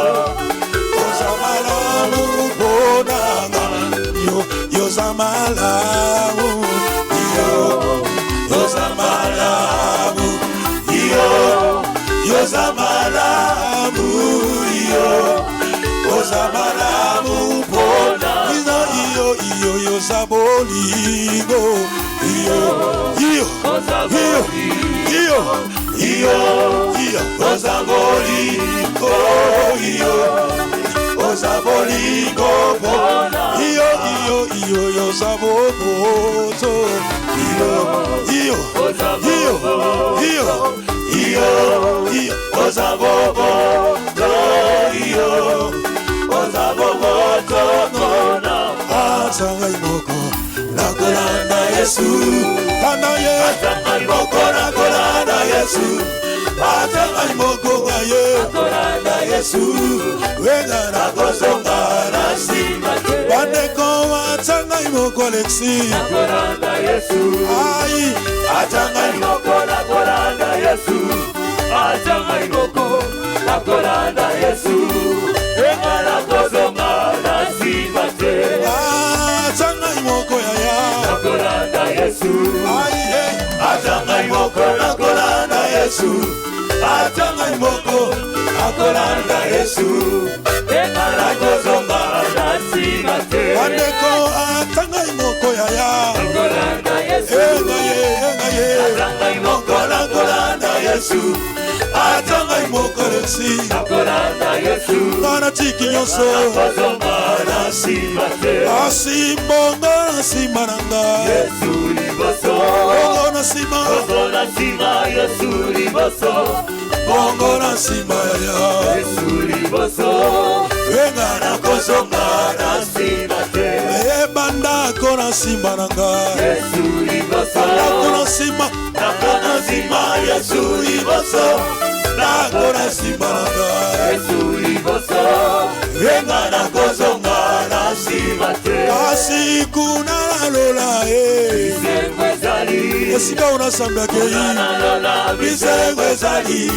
Speaker 1: osamalamu. Bonanga. Io, osamalamu. Io, osamalamu. Io, osamalamu. Io, osamalamu. Bonanga. Io, sabolingo. Io, osabolingo. Io, osabolingo. Io, saboboto. Io, osaboboto. Io, osaboboto. Atanga imoko nakolanda Yesu. Atanga imoko nakolanda Yesu. Atanga imoko gaye nakolanda Yesu. Wenga nakosonga nasima te. Bandeko atanga imoko Lexi nakolanda Yesu. Ai atanga imoko nakolanda Yesu. Atanga imoko nakolanda Yesu. Wenga nakosonga nasima te. Atanga imoko yaya nakolanda Yesu. Ai atanga imoko nakolanda Yesu. Atanga imoko
Speaker 2: nakolanda Yesu Enga nakozonga nasima te
Speaker 1: Bandeko atanga imoko yaya
Speaker 2: nakolanda Yesu
Speaker 1: Enga ye
Speaker 2: atanga imoko nakolanda Yesu atanga imoko Yesu nakolanda Yesu
Speaker 1: Nana tiki nyonso
Speaker 2: nakozonga nasima te
Speaker 1: Asimbongo nasima nanga
Speaker 2: Yesu liboso
Speaker 1: Bongo nasima
Speaker 2: Yesu liboso
Speaker 1: Bongo nasima yaya
Speaker 2: Yesu liboso
Speaker 1: Enga nakozonga
Speaker 2: nasima te
Speaker 1: Ebanda kona simba nanga
Speaker 2: Yesu liboso
Speaker 1: Nakona simba
Speaker 2: Yesu liboso
Speaker 1: Nakona simba nanga
Speaker 2: Yesu liboso Enga nakozonga nasima te
Speaker 1: Kasi kuna lola
Speaker 2: Bisengo ezali
Speaker 1: Esika unasambia kei Bisengo ezali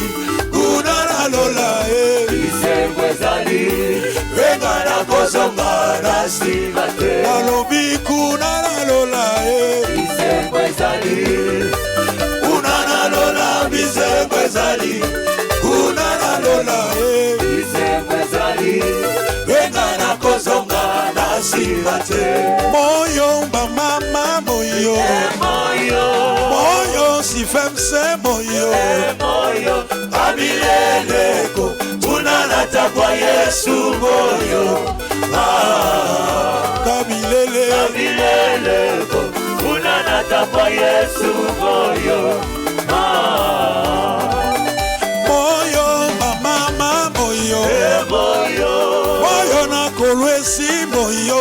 Speaker 1: Kuna lola
Speaker 2: Bisengo ezali
Speaker 1: Enga nakozonga
Speaker 2: nasima te
Speaker 1: Nalobi kuna lola
Speaker 2: Bisengo ezali
Speaker 1: Kuna lola Bisengo ezali Kuna lola
Speaker 2: Bisengo ezali
Speaker 1: Enga nakozonga nasima te Moyo mama moyo Moyo si femse moyo
Speaker 2: moyo
Speaker 1: Abileleko Tunalata kwa Yesu moyo
Speaker 2: Kabileleko Unanata kwa Yesu moyo
Speaker 1: Moyo mama moyo Moyo na kolwesi moyo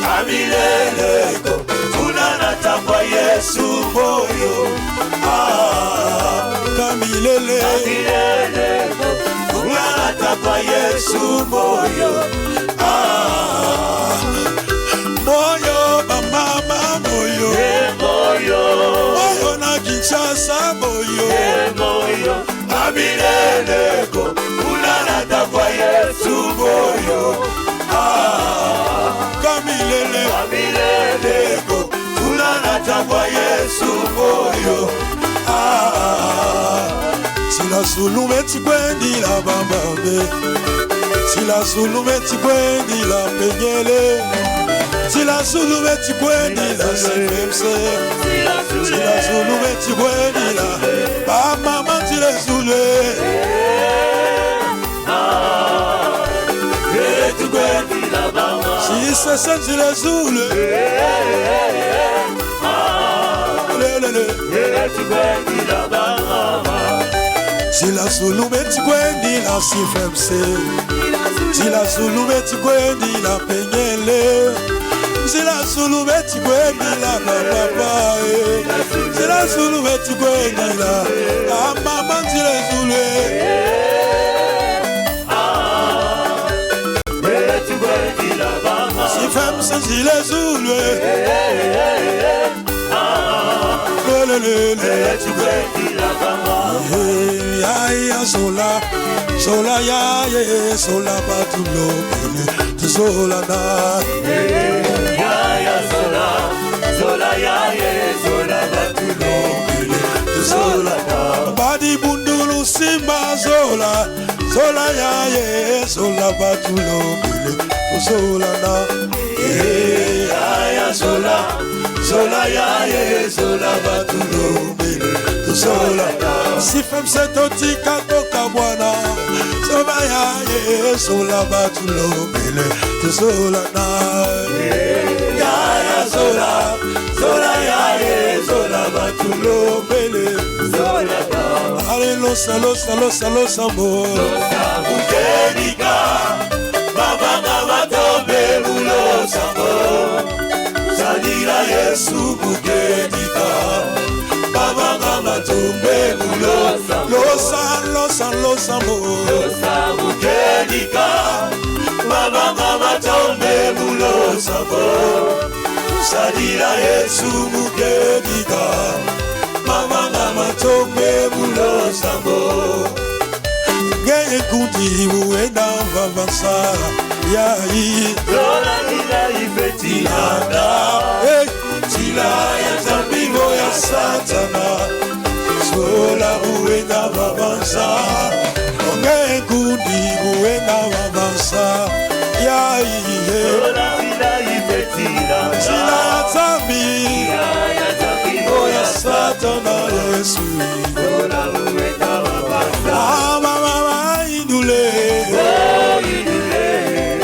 Speaker 2: Kabileleko Unanata kwa Yesu moyo
Speaker 1: Kabileleko
Speaker 2: Unanata kwa Yesu moyo
Speaker 1: Moyo mama moyo Moyo na Kinshasa moyo
Speaker 2: Kabileleko Unanata kwa Yesu moyo
Speaker 1: Kabileleko
Speaker 2: Unanata kwa Yesu moyo
Speaker 1: Sila sulume tikwendi la bambabe Sila sulume tikwendi la penyele Sila sulume tikwendi la sefemse Sila sulume tikwendi la Bamama tile zule Si se tile zule Sila sulume tikwendi la sifemse Sila sulume tikwendi la penyele Sila sulume tikwendi la papa Sila sulume tikwendi la mama tile zule Sifemse tile zule Ya sola, sola ya ye, sola batulo bele, tu sola na.
Speaker 2: Ya sola ya ye, sola batulo bele, tu sola na.
Speaker 1: Badi bundulu simba sola, sola ya ye, sola batulo bele, tu sola na.
Speaker 2: Ya sola ya ye, sola batulo bele, tu sola na.
Speaker 1: Si fem se totika toka bwana, sola ya ye, sola batulo bele, tu sola na.
Speaker 2: Ya sola ya ye, sola batulo bele, tu sola na.
Speaker 1: Ale losa mo.
Speaker 2: Losa bukenika, babanga batombe bulosa mo. Sadira Yesu bukenika, babanga batombe bulosa mo.
Speaker 1: Losa mo.
Speaker 2: Losa bukenika, babanga batombe bulosa mo. Sadira Yesu bukenika, babanga batombe bulosa mo.
Speaker 1: Geye kuti uenda vavansa ya i.
Speaker 2: Lola nila ifetilanda, tila ya tambivo ya satana. Sola uenda vavansa,
Speaker 1: Nge kundi buena wabasa ya iye Sila ya zambi Oya satana Yesu Mama indule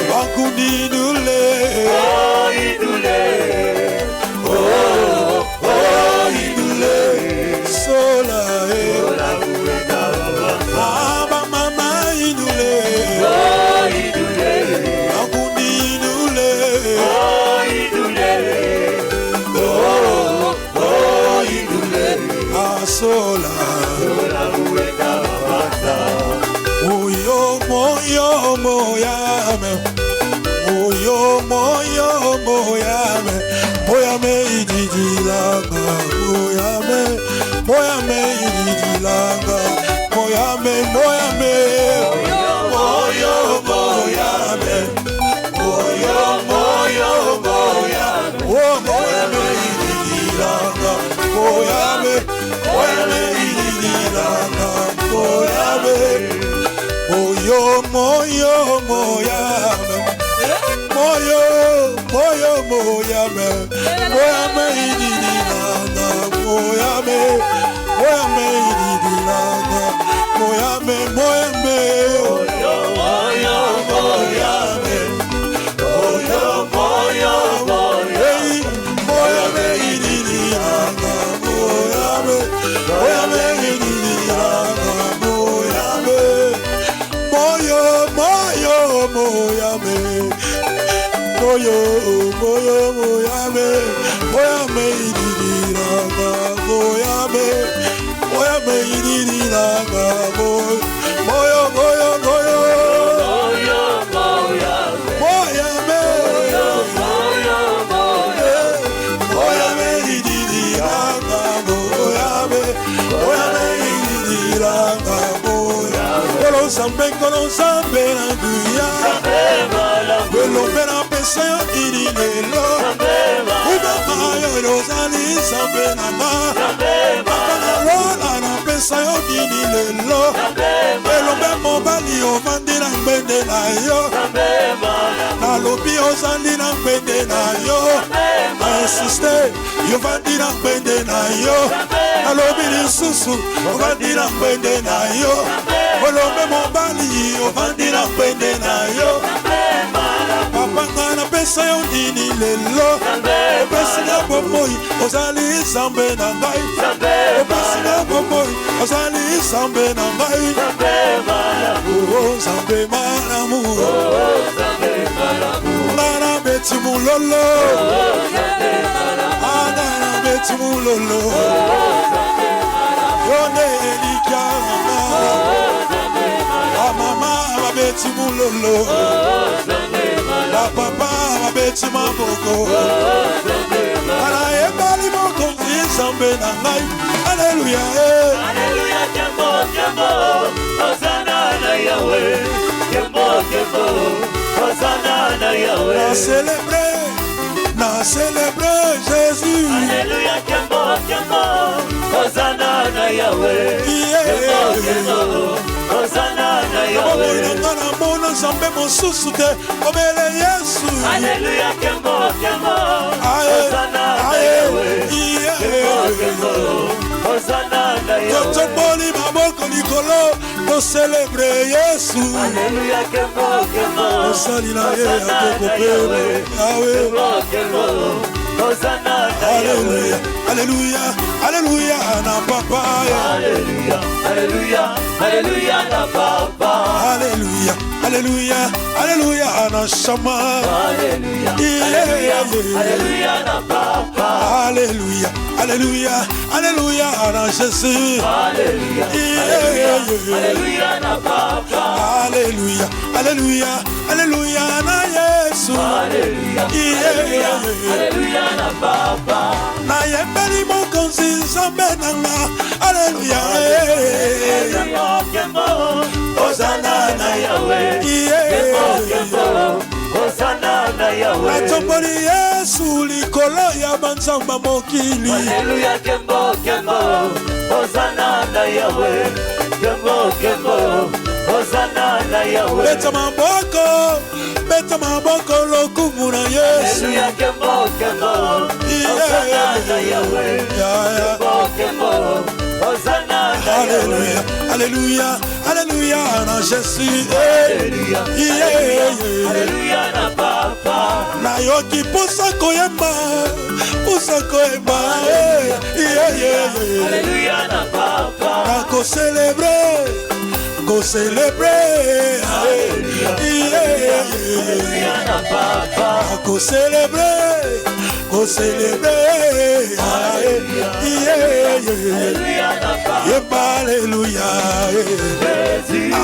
Speaker 1: Bakundi indule indule Sola Mama indule Bakundi indule Sola Oyo moyo moyame Oyo moyo moyame Moyame ididilanga Moyame ididilanga Moyame Moyo moyame Moyo moyame Oh moyame ididilanga Moyame ididilanga Moyame Moyo moyame Moyame ididilanga Moyame ididilanga Moyame Moyame ididilanga Moyame ididilanga Moyame Moyame ididilanga Moyame ididilanga Kono sambe na guya Welombe na pesa yo idilelo Uba mayo rozali sambe na ma Makana wala na pesa yo idilelo Welombe mobali ovandi na mbende na yo Nalobi ozali na mbende na yo Na insiste yovandi na mbende na yo Nalobi lisusu ovandi na mbende na yo Olombe mobali ovandi na mbende na yo Papa nga na pesa yo nini lelo Opesi na bomoi ozali sambe na ngai Opesi na bomoi ozali sambe na ngai Oh sambe malamu Ngana beti mulolo Ngana beti mulolo Yone elikama Mama babeti mulolo La papa babeti maboko Ala ebali moko nzambe na ngai Alléluia
Speaker 2: Alléluia Kembo Hosanna na Yahweh Kembo Hosanna na Yahweh
Speaker 1: Na célébrer Jésus
Speaker 2: Alléluia Kembo Hosanna na Yahweh Kembo Hosanna na Yahweh
Speaker 1: Ngana mona nzambe mosusu te Omele Yesu
Speaker 2: Alléluia Kembo Hosanna na Yahweh Kembo Hosanna na Yahweh
Speaker 1: Totoboli maboko likolo To célébrer Yesu
Speaker 2: Alléluia Kembo
Speaker 1: Osali na ye atoko
Speaker 2: Kembo Hosanna na Yahweh
Speaker 1: Alléluia Alléluia na papa
Speaker 2: Alléluia Alléluia Alléluia na papa
Speaker 1: Alléluia Alléluia Alléluia na shama
Speaker 2: Alléluia Alléluia Alléluia na papa
Speaker 1: Alléluia Alléluia Alléluia na Jésus
Speaker 2: Alléluia Alléluia Alléluia na papa
Speaker 1: Alléluia Alléluia Alléluia na Yesu
Speaker 2: Alléluia Alléluia Alléluia na papa
Speaker 1: Na yembeli mokonzi nzambe nanga Alléluia
Speaker 2: Hosanna na Yahweh Kembo Hosanna na Yahweh
Speaker 1: Atomboli Yesu likolo ya banzamba mokili
Speaker 2: Alléluia Kembo Hosanna na Yahweh Kembo Hosanna na Yahweh.
Speaker 1: Beta maboko lokumu na Yesu.
Speaker 2: Hallelujah, kembo, kembo. Hosanna na Yahweh. Kembo, kembo. Hosanna na Yahweh.
Speaker 1: Alléluia, alléluia na Jésus.
Speaker 2: Alléluia, alléluia na Papa.
Speaker 1: Na yoki pusa koyemba.
Speaker 2: Alléluia na Papa.
Speaker 1: Na ko célébrer.
Speaker 2: Alléluia na Papa.
Speaker 1: Go célébrer.
Speaker 2: Alléluia na Papa.
Speaker 1: Alléluia.
Speaker 2: Jésus.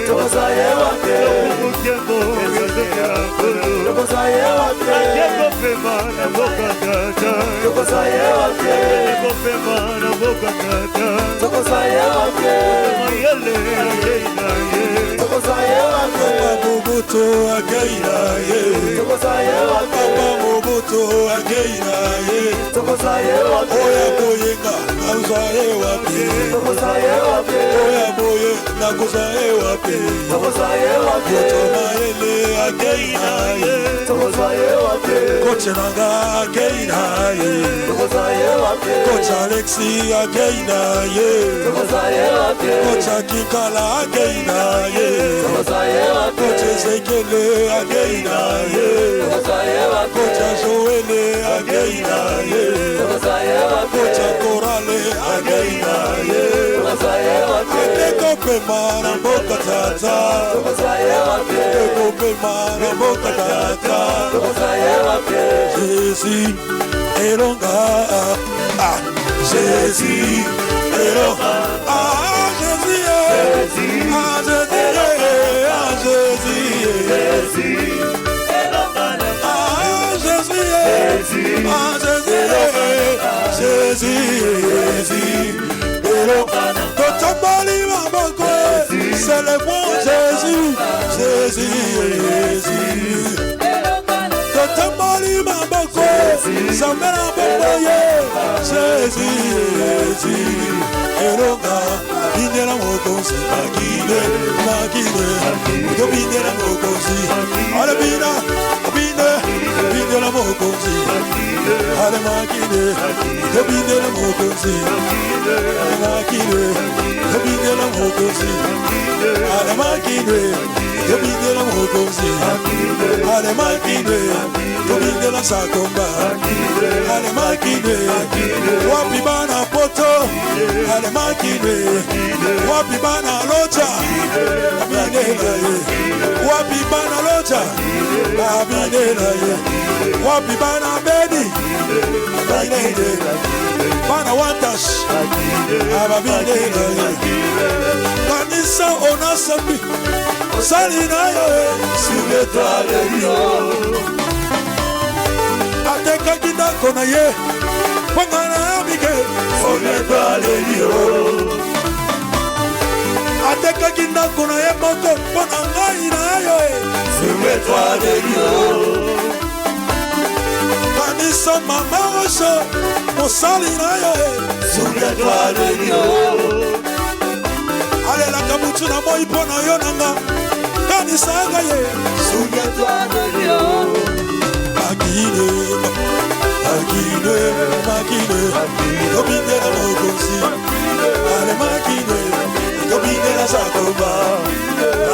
Speaker 2: Tokosaye
Speaker 1: Coach Nanga Keina, Coach Alexi Keina, Coach Kikala Keina, Coach Ezekiel Keina, Coach Joel Keina, Coach Corale Keina, Ate mana boka tata, Ate mana boka tata. Jésus Elonga, ah Jésus Elonga, ah Jésus, ah Jésus, ah Jésus, ah Jésus Elonga. Kotambali maboko, c'est le bon Jésus, Jésus. Kotambali maboko, Samera boboye, Jésus. Elonga, bindela mokosi, makine, bindela mokosi, ale bindela mokosi, ale makine, bindela mokosi, ale makine, bindela mokosi, ale makine, bindela mokosi, ale makine, bindela sakomba, ale makine, wapi bana poto, ale makine, wapi bana locha, wapi bana locha, wapi bana bedi, bana wantash, kanisa onasabi, salina yo, sur l'étoile de Rio. Ateka kita kona ye, pangana amike, sur l'étoile de Rio. Ateka kita kona ye moko, pangana ina yo, sur l'étoile de Rio. Kanisa mama rocha, mon salina yo, sur l'étoile de Rio. Ale la kabutu na moi pona yo nanga, kanisa gaye, sur l'étoile de Rio. Makine, dobinde la mokosi, ale makine, dobinde la sakoba,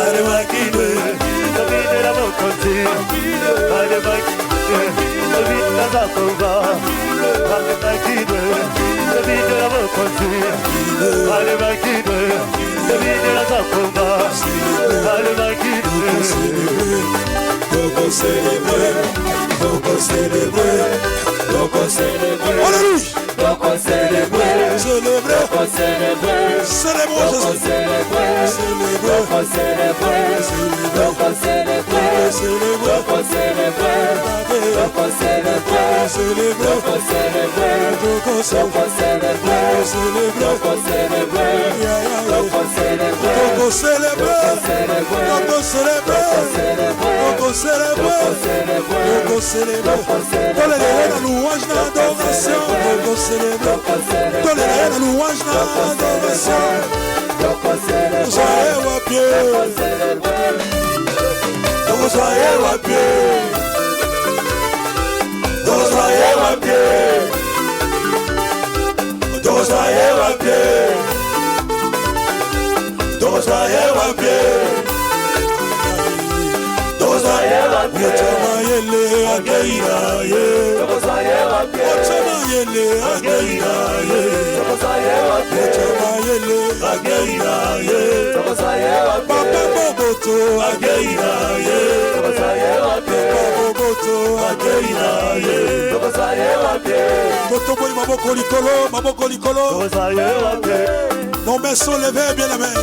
Speaker 1: ale makine, dobinde la mokosi, ale makine, dobinde la sakoba, ale makine, dobinde la mokosi, ale makine, dobinde la sakoba, ale makine. Doko célébrer, doko célébrer, doko célébrer, doko célébrer, célébrer, doko célébrer, célébrer, doko célébrer, doko célébrer, doko célébrer, doko célébrer, doko célébrer, doko célébrer, doko célébrer, doko célébrer, doko célébrer, doko célébrer, tolérez la louange d'adoration, tolérez la louange d'adoration, soyez à pied, soyez à pied, soyez à pied, soyez à pied, soyez à pied. Otamayele againa ye, Otamayele againa ye, Otamayele againa ye, Papa Boboto againa ye, Papa Boboto againa ye. Totoboy maboko likolo, nos mains sont levées, bien aimés.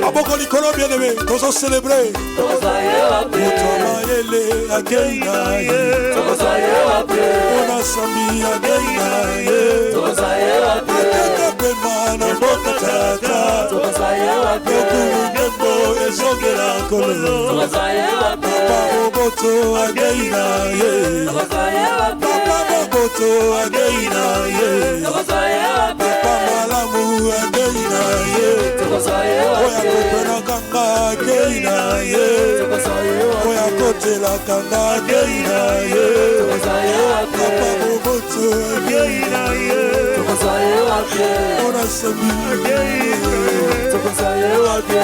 Speaker 1: Aboko likolo bien aimé, nous allons célébrer. Otamayele Lele again aye.
Speaker 2: Tokosaye wapi.
Speaker 1: Ona sami again aye.
Speaker 2: Tokosaye wapi.
Speaker 1: Atakape mana mboka tata.
Speaker 2: Tokosaye wapi.
Speaker 1: Okuru nembo ezongela kololo.
Speaker 2: Tokosaye wapi.
Speaker 1: Papa Boboto again aye.
Speaker 2: Tokosaye wapi.
Speaker 1: Papa Boboto again aye.
Speaker 2: Tokosaye wapi.
Speaker 1: Papa Malamu again aye.
Speaker 2: Tokosaye wapi.
Speaker 1: Oya kopena kanga again aye.
Speaker 2: Tokosaye wapi.
Speaker 1: Oya kotela kanga again aye.
Speaker 2: Tokosaye wapi.
Speaker 1: Papa Boboto again aye.
Speaker 2: Tokosaye wapi.
Speaker 1: Ona sami again aye.
Speaker 2: Tokosaye wapi.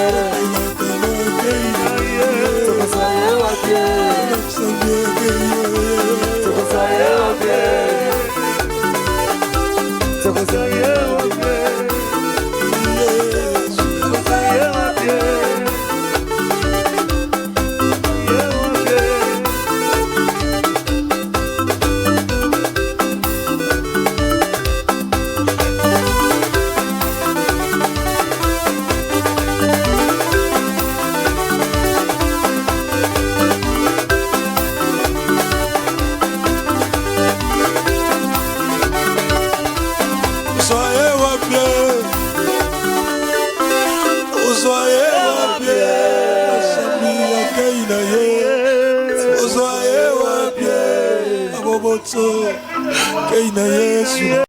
Speaker 2: Tokosaye wapi. Tokosaye wapi. Tokosaye wapi. Tokosaye wapi.
Speaker 1: Keina Yesu.